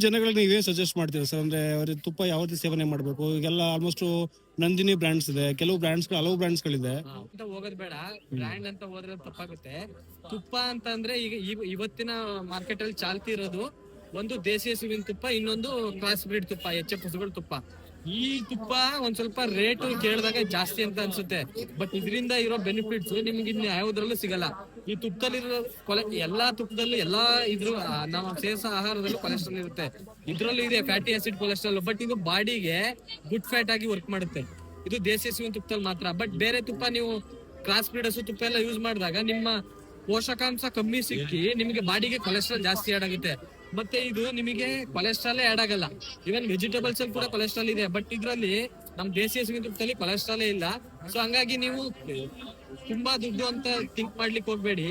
ಜನಗಳಿಗೆ ನೀವೇ ಸಜೆಸ್ಟ್ ಮಾಡ್ತೀರಾ ಸರ್? ಅಂದ್ರೆ ಅವ್ರಿಗೆ ತುಪ್ಪ ಯಾವ ರೀತಿ ಸೇವನೆ ಮಾಡಬೇಕು? ಈಗೆಲ್ಲ ಆಲ್ಮೋಸ್ಟ್ ನಂದಿನಿ ಬ್ರ್ಯಾಂಡ್ಸ್ ಇದೆ, ಕೆಲವು ಹಲವು ಬ್ರ್ಯಾಂಡ್ಸ್ಗಳಿದೆ. ಅಂತ ಹೋಗೋದ್ ಬೇಡ, ಬ್ರ್ಯಾಂಡ್ ಅಂತ ಹೋದ್ರೆ ತಪ್ಪಾಗುತ್ತೆ. ತುಪ್ಪ ಅಂತ ಅಂದ್ರೆ ಈಗ ಇವತ್ತಿನ ಮಾರ್ಕೆಟ್ ಅಲ್ಲಿ ಚಾಲ್ತಿ ಇರೋದು ಒಂದು ದೇಶೀಯ ಹಸುವಿನ ತುಪ್ಪ, ಇನ್ನೊಂದು ಕ್ರಾಸ್ ಬ್ರೀಡ್ ತುಪ್ಪ, ಎಚ್ ಎಫ್ ಹಸುಗಳ ತುಪ್ಪ. ಈ ತುಪ್ಪ ಒಂದ್ ಸ್ವಲ್ಪ ರೇಟ್ ಕೇಳಿದಾಗ ಜಾಸ್ತಿ ಅಂತ ಅನ್ಸುತ್ತೆ, ಬಟ್ ಇದರಿಂದ ಇರೋ ಬೆನಿಫಿಟ್ಸ್ ನಿಮ್ಗೆ ಇನ್ನು ಯಾವುದ್ರಲ್ಲೂ ಸಿಗಲ್ಲ. ಈ ತುಪ್ಪದಲ್ಲಿರೋ ಎಲ್ಲಾ ತುಪ್ಪದಲ್ಲೂ ಎಲ್ಲಾ ನಾವು ಸೇವಿಸೋ ಆಹಾರದಲ್ಲೂ ಕೊಲೆಸ್ಟ್ರಾಲ್ ಇರುತ್ತೆ. ಇದ್ರಲ್ಲೂ ಇದೆ ಫ್ಯಾಟಿ ಆಸಿಡ್ ಕೊಲೆಸ್ಟ್ರಾಲ್, ಬಟ್ ಇದು ಬಾಡಿಗೆ ಗುಡ್ ಫ್ಯಾಟ್ ಆಗಿ ವರ್ಕ್ ಮಾಡುತ್ತೆ. ಇದು ದೇಶೀಯ ಹಸುವಿನ ತುಪ್ಪದಲ್ಲಿ ಮಾತ್ರ. ಬಟ್ ಬೇರೆ ತುಪ್ಪ ನೀವು ಕ್ರಾಸ್ ಬ್ರೀಡ್ ಹಸು ತುಪ್ಪ ಎಲ್ಲ ಯೂಸ್ ಮಾಡಿದಾಗ ನಿಮ್ಮ ಪೋಷಕಾಂಶ ಕಮ್ಮಿ ಸಿಕ್ಕಿ ನಿಮಗೆ ಬಾಡಿಗೆ ಕೊಲೆಸ್ಟ್ರಾಲ್ ಜಾಸ್ತಿ ಆಡ್ ಆಗುತ್ತೆ. ಮತ್ತೆ ಇದು ನಿಮಗೆ ಕೊಲೆಸ್ಟ್ರಾಲ್ ಆಡ್ ಆಗಲ್ಲ. ಇವನ್ ವೆಜಿಟೇಬಲ್ಸ್ ಅಲ್ಲಿ ಕೂಡ ಕೊಲೆಸ್ಟ್ರಾಲ್ ಇದೆ, ಬಟ್ ಇದ್ರಲ್ಲಿ ನಮ್ ದೇಶೀಯ ಹಸುವಿನ ತುಪ್ಪದಲ್ಲಿ ಕೊಲೆಸ್ಟ್ರಾಲೇ ಇಲ್ಲ. ಸೊ ಹಂಗಾಗಿ ನೀವು ತುಂಬಾ ದುಡ್ಡು ಅಂತ ಥಿಂಕ್ ಮಾಡ್ಲಿಕ್ಕೆ ಹೋಗ್ಬೇಡಿ.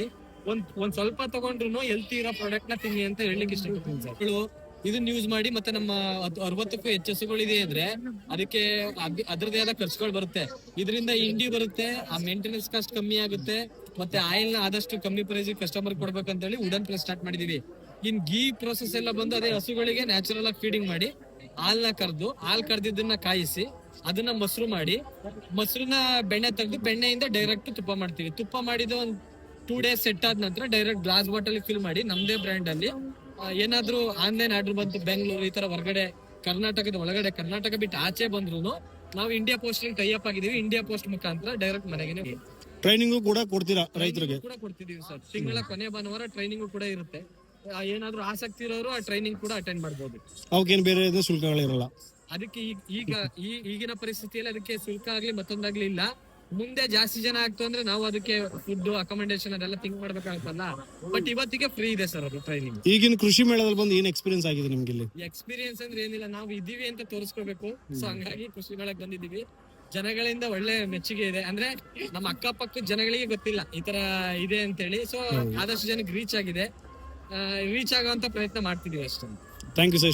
ಒಂದ್ ಸ್ವಲ್ಪ ತಗೊಂಡ್ರು ಹೆಲ್ತಿ ಇರೋ ಪ್ರಾಡಕ್ಟ್ ನ ತಿನ್ನಿ ಅಂತ ಹೇಳಲಿಕ್ಕೆ ಇಷ್ಟಪಡ್ತೀನಿ ಸರ್. ಇದನ್ನ ಯೂಸ್ ಮಾಡಿ. ಮತ್ತೆ ನಮ್ಮ 60ಕ್ಕೂ ಹೆಚ್ಚು ಹಸುಗಳಿದೆ ಅಂದ್ರೆ ಅದಕ್ಕೆ ಅದ್ರದೇ ಆದ ಖರ್ಚುಗಳು ಬರುತ್ತೆ. ಇದರಿಂದ ಇಂಡಿ ಬರುತ್ತೆ, ಆ ಮೇಂಟೆನೆನ್ಸ್ ಕಾಸ್ಟ್ ಕಮ್ಮಿ ಆಗುತ್ತೆ. ಮತ್ತೆ ಆಯಿಲ್ ನ ಆದಷ್ಟು ಕಮ್ಮಿ ಪ್ರೈಸ್ ಕಸ್ಟಮರ್ ಕೊಡ್ಬೇಕಂತ ಹೇಳಿ ವುಡನ್ ಪ್ರೆಸ್ ಸ್ಟಾರ್ಟ್ ಮಾಡಿದೀವಿ. ಇನ್ ಗೀ ಪ್ರೋಸೆಸ್ ಎಲ್ಲ ಬಂದು ಅದೇ ಹಸುಗಳಿಗೆ ನ್ಯಾಚುರಲ್ ಆಗಿ ಫೀಡಿಂಗ್ ಮಾಡಿ ಹಾಲ್ನ ಕರ್ದಿದ್ದನ್ನ ಕಾಯಿಸಿ ಅದನ್ನ ಮೊಸರು ಮಾಡಿ, ಮೊಸರನ್ನ ಬೆಣ್ಣೆ ತೆಗೆದು ಬೆಣ್ಣೆಯಿಂದ ಡೈರೆಕ್ಟ್ ತುಪ್ಪ ಮಾಡ್ತೀವಿ. ತುಪ್ಪ ಮಾಡಿದ ಒಂದ್ 2 days ಸೆಟ್ ಆದ ನಂತರ ಡೈರೆಕ್ಟ್ ಗ್ಲಾಸ್ ಬಾಟಲ್ ಫಿಲ್ ಮಾಡಿ ನಮ್ದೇ ಬ್ರ್ಯಾಂಡ್ ಅಲ್ಲಿ ಏನಾದ್ರೂ ಆನ್ಲೈನ್ ಆರ್ಡರ್ ಬಂತು ಬೆಂಗಳೂರು ಈ ತರ ಹೊರಗಡೆ ಕರ್ನಾಟಕದ ಒಳಗಡೆ, ಕರ್ನಾಟಕ ಬಿಟ್ಟು ಆಚೆ ಬಂದ್ರು ನಾವು ಇಂಡಿಯಾ ಪೋಸ್ಟ್ ಟೈ ಅಪ್ ಆಗಿದೀವಿ. ಇಂಡಿಯಾ ಪೋಸ್ಟ್ ಮುಖಾಂತರ ಡೈರೆಕ್ಟ್ ಮನೆಗೆ ಟ್ರೈನಿಂಗ್ ಕೂಡ ಕೊಡ್ತೀರಾ ರೈತರಿಗೆ? ಕೂಡ ಕೊಡ್ತಿದೀವಿ ಸರ್. ತಿಂಗಳ ಕೊನೆ ಭಾನುವಾರ ಟ್ರೈನಿಂಗ್ ಕೂಡ ಇರುತ್ತೆ. ಏನಾದ್ರೂ ಆಸಕ್ತಿ ಇರೋರು ಆ ಟ್ರೈನಿಂಗ್ ಕೂಡ ಅಟೆಂಡ್ ಮಾಡಬಹುದು. ಅವಕ್ಕೇನು ಬೇರೆ ಶುಲ್ಕಗಳಿರಲ್ಲ? ಅದಕ್ಕೆ ಈಗಿನ ಪರಿಸ್ಥಿತಿಯಲ್ಲಿ ಅದಕ್ಕೆ ಶುಲ್ಕ ಆಗ್ಲಿ ಮತ್ತೊಂದಾಗ್ಲಿ ಇಲ್ಲ. ಮುಂದೆ ಜಾಸ್ತಿ ಜನ ಆಗ್ತು ಅಂದ್ರೆ ನಾವು ಅದಕ್ಕೆ ಫುಡ್ ಅಕಾಮಿಡೇಷನ್ ಅದೆಲ್ಲ ಥಿಂಕ್ ಮಾಡ್ಬೇಕಾಗುತ್ತಲ್ಲ. ಬಟ್ ಇವತ್ತಿಗೆ ಫ್ರೀ ಇದೆ ಸರ್ ಅದು ಟ್ರೈನಿಂಗ್. ಈಗಿನ ಕೃಷಿ ಮೇಳದಲ್ಲಿ ಬಂದು ಏನ್ ಎಕ್ಸ್ಪೀರಿಯನ್ಸ್ ಆಗಿದೆ ನಿಮ್ಗೆ? ಇಲ್ಲಿ ಎಕ್ಸ್ಪೀರಿಯನ್ಸ್ ಅಂದ್ರೆ ಏನಿಲ್ಲ, ನಾವು ಇದೀವಿ ಅಂತ ತೋರಿಸ್ಕೋಬೇಕು. ಸೊ ಹಂಗಾಗಿ ಕೃಷಿ ಮೇಳಕ್ಕೆ ಬಂದಿದೀವಿ. ಜನಗಳಿಂದ ಒಳ್ಳೆ ಮೆಚ್ಚುಗೆ ಇದೆ. ಅಂದ್ರೆ ನಮ್ಮ ಅಕ್ಕಪಕ್ಕದ ಜನಗಳಿಗೆ ಗೊತ್ತಿಲ್ಲ ಈ ತರ ಇದೆ ಅಂತ ಹೇಳಿ. ಸೊ ಆದಷ್ಟು ಜನಕ್ಕೆ ರೀಚ್ ಆಗಿದೆ. ರೀಚ್ ಆಗುವಂತ ಪ್ರಯತ್ನ ಮಾಡ್ತಿದೀವಿ ಅಷ್ಟೇ. Thank you sir.